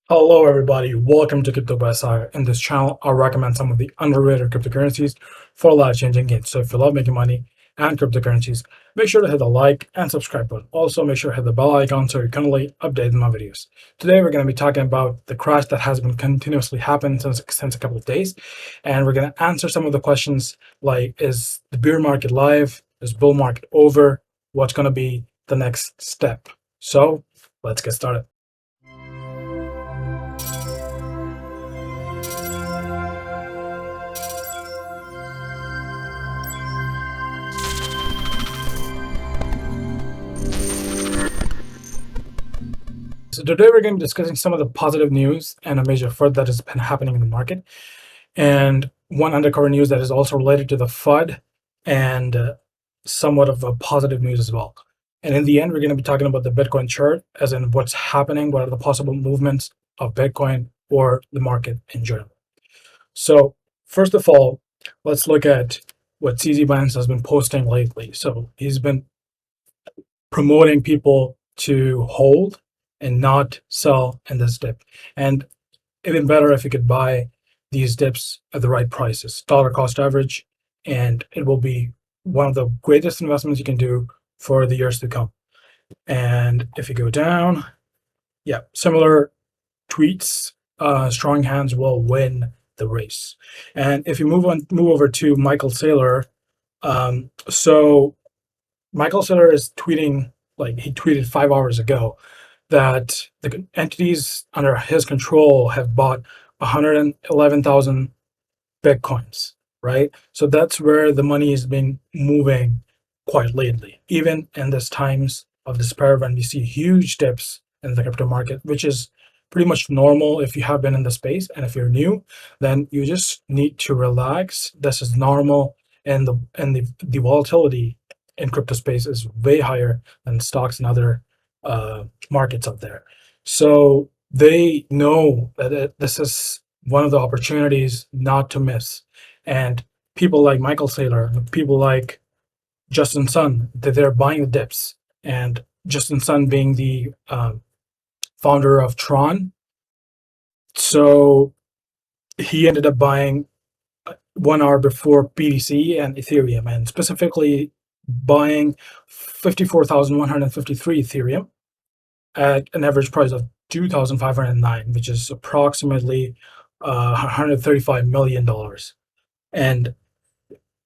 Hello, everybody. Welcome to Crypto by Sahir. In this channel, I'll recommend some of the underrated cryptocurrencies for life-changing gains. So if you love making money and cryptocurrencies, make sure to hit the like and subscribe button. Also, make sure to hit the bell icon so you're currently updated on my videos. Today, we're going to be talking about the crash that has been continuously happening since a couple of days. And we're going to answer some of the questions like, is the bear market live? Is bull market over? What's going to be the next step? So let's get started. So today we're going to be discussing some of the positive news and a major FUD that has been happening in the market, and one undercover news that is also related to the FUD and somewhat of a positive news as well. And in the end, we're going to be talking about the Bitcoin chart, as in what's happening, what are the possible movements of Bitcoin or the market in general. So first of all, let's look at what CZ Binance has been posting lately. So he's been promoting people to hold and not sell in this dip. And even better if you could buy these dips at the right prices, dollar cost average, and it will be one of the greatest investments you can do for the years to come. And if you go down, yeah, similar tweets, strong hands will win the race. And if you move over to Michael Saylor, so Michael Saylor is tweeting, like he tweeted 5 hours ago, that the entities under his control have bought 111,000 Bitcoins, right? So that's where the money has been moving quite lately, even in this times of despair when we see huge dips in the crypto market, which is pretty much normal if you have been in the space. And if you're new, then you just need to relax. This is normal, and the volatility in crypto space is way higher than stocks and other markets out there. So they know that this is one of the opportunities not to miss. And people like Michael Saylor, people like Justin Sun, that they're buying the dips. And Justin Sun being the founder of Tron, so he ended up buying 1 hour before BTC and Ethereum, and specifically buying 54,153 Ethereum at an average price of 2,509, which is approximately $135 million. And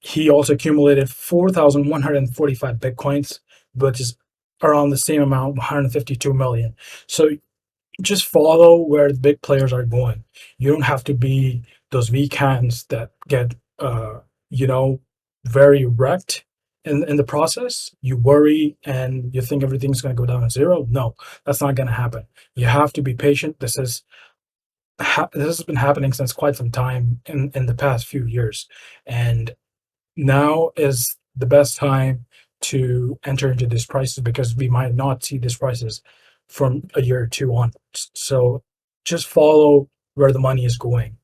he also accumulated 4,145 Bitcoins, which is around the same amount, 152 million. So just follow where the big players are going. You don't have to be those weak hands that get, very wrecked in the process. You worry and you think everything's going to go down to zero. No, that's not going to happen. You have to be patient. This has been happening since quite some time in the past few years, and now is the best time to enter into these prices, because we might not see these prices from a year or two on. So just follow where the money is going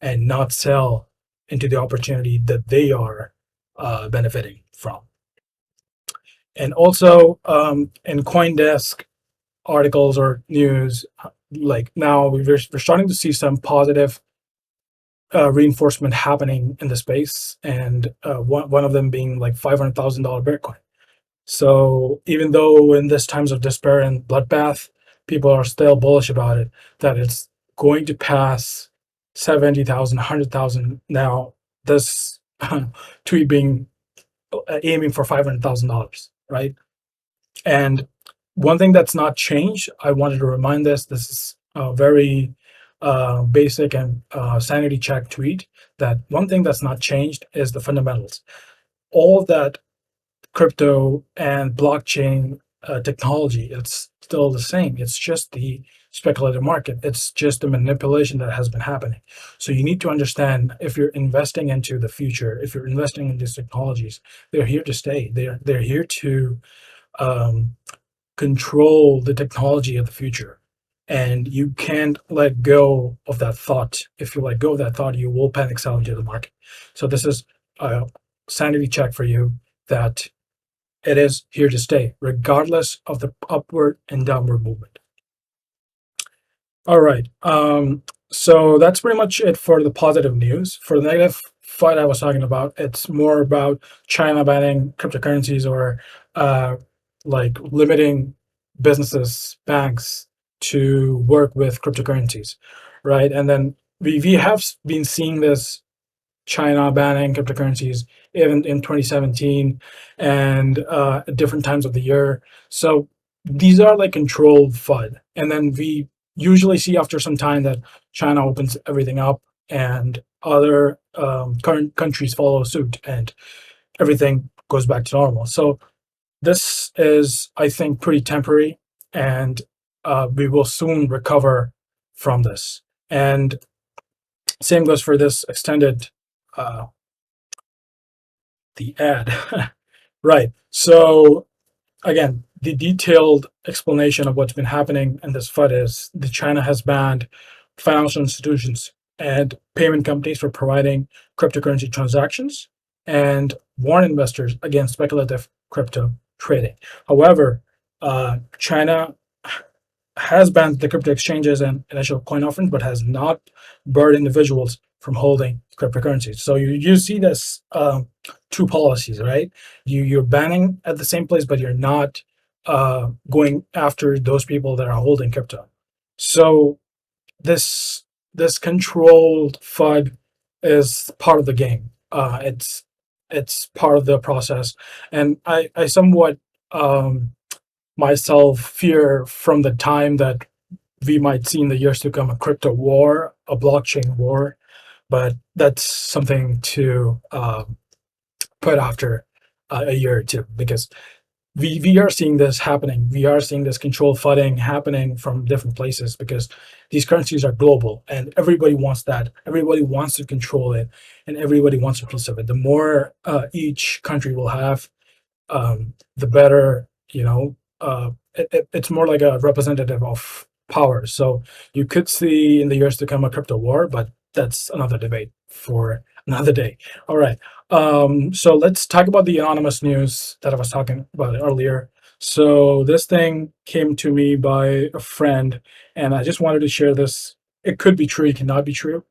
and not sell into the opportunity that they are benefiting from. And also in CoinDesk articles or news, like now we're starting to see some positive reinforcement happening in the space, and one of them being like $500,000 Bitcoin. So even though in this times of despair and bloodbath, people are still bullish about it, that it's going to pass 70,000, 100,000 now. This tweet being aiming for $500,000, right? And one thing that's not changed, I wanted to remind this is a very basic and sanity check tweet, that one thing that's not changed is the fundamentals. All that crypto and blockchain technology, it's still the same. It's just the speculative market. It's just the manipulation that has been happening. So you need to understand, if you're investing into the future, if you're investing in these technologies, they're here to stay. They're here to control the technology of the future. And you can't let go of that thought. If you let go of that thought, you will panic sell into the market. So this is a sanity check for you, that it is here to stay, regardless of the upward and downward movement. All right. So that's pretty much it for the positive news. For the negative FUD I was talking about, it's more about China banning cryptocurrencies or uh, like limiting businesses, banks to work with cryptocurrencies, right? And then we have been seeing this China banning cryptocurrencies even in 2017 and at different times of the year. So these are like controlled FUD. And then we usually see after some time that China opens everything up and other current countries follow suit and everything goes back to normal. So this is, I think, pretty temporary and we will soon recover from this. And same goes for this extended uh, the ad. Right. So again, the detailed explanation of what's been happening in this FUD is that China has banned financial institutions and payment companies for providing cryptocurrency transactions and warn investors against speculative crypto trading. However, China has banned the crypto exchanges and initial coin offerings, but has not barred individuals from holding cryptocurrencies. So you see this two policies, right? You're banning at the same place, but you're not going after those people that are holding crypto. So this controlled FUD is part of the game. It's part of the process, and I somewhat myself fear from the time that we might see in the years to come a crypto war, a blockchain war, but that's something to put after a year or two because we are seeing this happening. We are seeing this control flooding happening from different places because these currencies are global and everybody wants that. Everybody wants to control it and everybody wants a piece of it. The more each country will have, the better, it's more like a representative of power. So you could see in the years to come a crypto war, but that's another debate for another day. All right. So let's talk about the anonymous news that I was talking about earlier. So this thing came to me by a friend, and I just wanted to share this. It could be true, it cannot be true.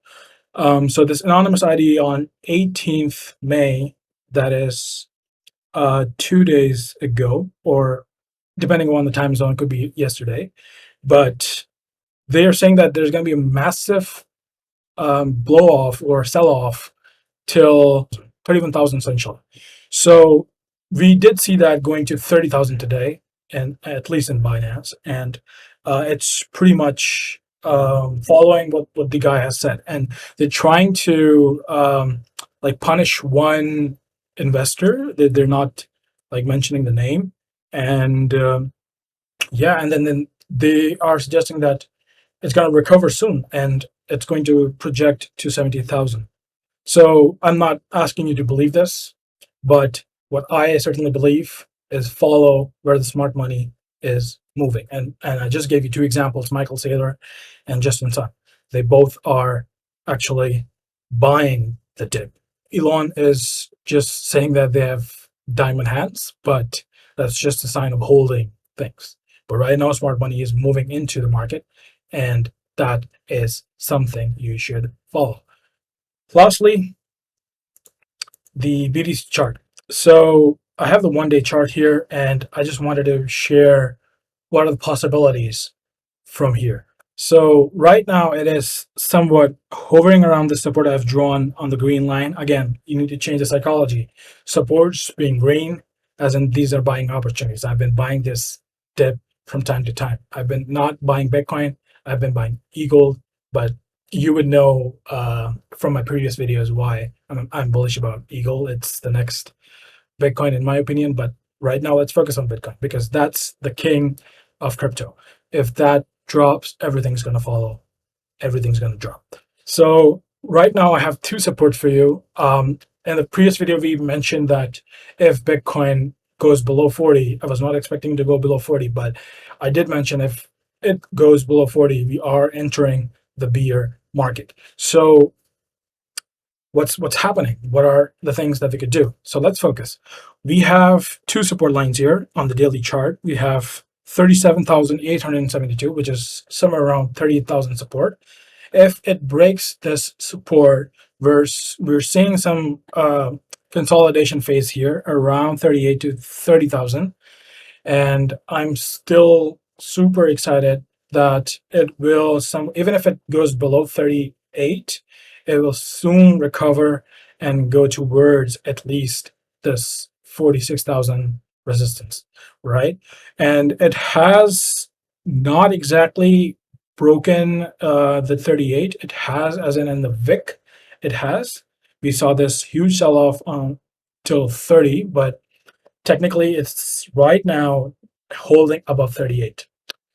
So this anonymous ID on 18th May, that is 2 days ago, or depending on the time zone, it could be yesterday. But they are saying that there's going to be a massive blow off or sell off till 31,000 essentially. So we did see that going to 30,000 today, and at least in Binance, and it's pretty much following what the guy has said, and they're trying to like punish one investor. They're not like mentioning the name, and yeah, and then they are suggesting that it's going to recover soon, and it's going to project to 70,000. So I'm not asking you to believe this, but what I certainly believe is follow where the smart money is moving. And I just gave you two examples, Michael Saylor and Justin Sun. They both are actually buying the dip. Elon is just saying that they have diamond hands, but that's just a sign of holding things. But right now, smart money is moving into the market, and that is something you should follow. Lastly, the BTC chart. So I have the 1 day chart here, and I just wanted to share what are the possibilities from here. So right now it is somewhat hovering around the support I've drawn on the green line. Again, you need to change the psychology. Supports being green, as in these are buying opportunities. I've been buying this dip from time to time. I've been not buying Bitcoin. I've been buying EGLD, but you would know from my previous videos why I'm bullish about EGLD. It's the next Bitcoin, in my opinion. But right now, let's focus on Bitcoin because that's the king of crypto. If that drops, everything's going to follow. Everything's going to drop. So right now, I have two supports for you. In the previous video, we mentioned that if Bitcoin goes below 40, I was not expecting to go below 40, but I did mention if it goes below 40, we are entering the bear market. So what's happening? What are the things that we could do? So let's focus. We have two support lines here on the daily chart. We have 37,872, which is somewhere around 38,000 support. If it breaks this support, we're seeing some consolidation phase here around 38 to 30,000. And I'm still super excited that it will even if it goes below 38, it will soon recover and go towards at least this 46,000 resistance, right? And it has not exactly broken the 38. It has, as in the VIC, it has. We saw this huge sell-off on till 30, but technically it's right now holding above 38.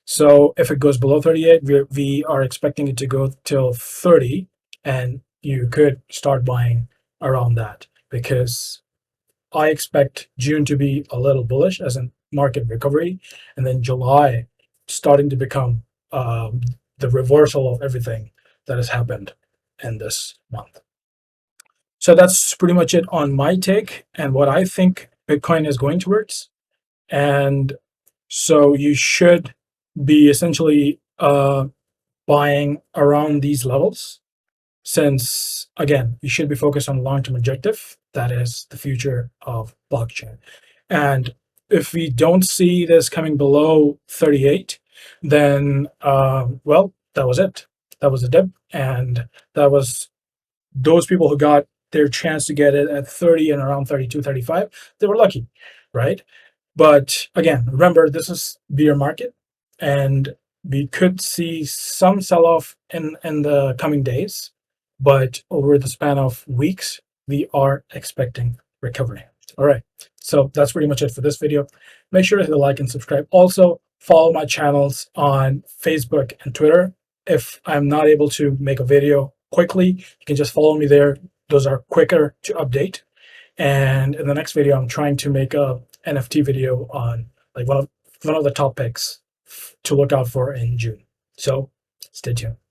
So if it goes below 38, we are expecting it to go till 30, and you could start buying around that, because I expect June to be a little bullish as in market recovery, and then July starting to become the reversal of everything that has happened in this month. So that's pretty much it on my take and what I think Bitcoin is going towards. And so you should be essentially buying around these levels, since again, you should be focused on long-term objective. That is the future of blockchain. And if we don't see this coming below 38, then well, that was it. That was a dip, and that was those people who got their chance to get it at 30 and around 32, 35, they were lucky, right? But again, remember, this is bear market, and we could see some sell-off in the coming days, but over the span of weeks, we are expecting recovery. All right, so that's pretty much it for this video. Make sure to hit the like and subscribe. Also, follow my channels on Facebook and Twitter. If I'm not able to make a video quickly, you can just follow me there. Those are quicker to update. And in the next video, I'm trying to make a NFT video on like one of the top picks to look out for in June. So stay tuned.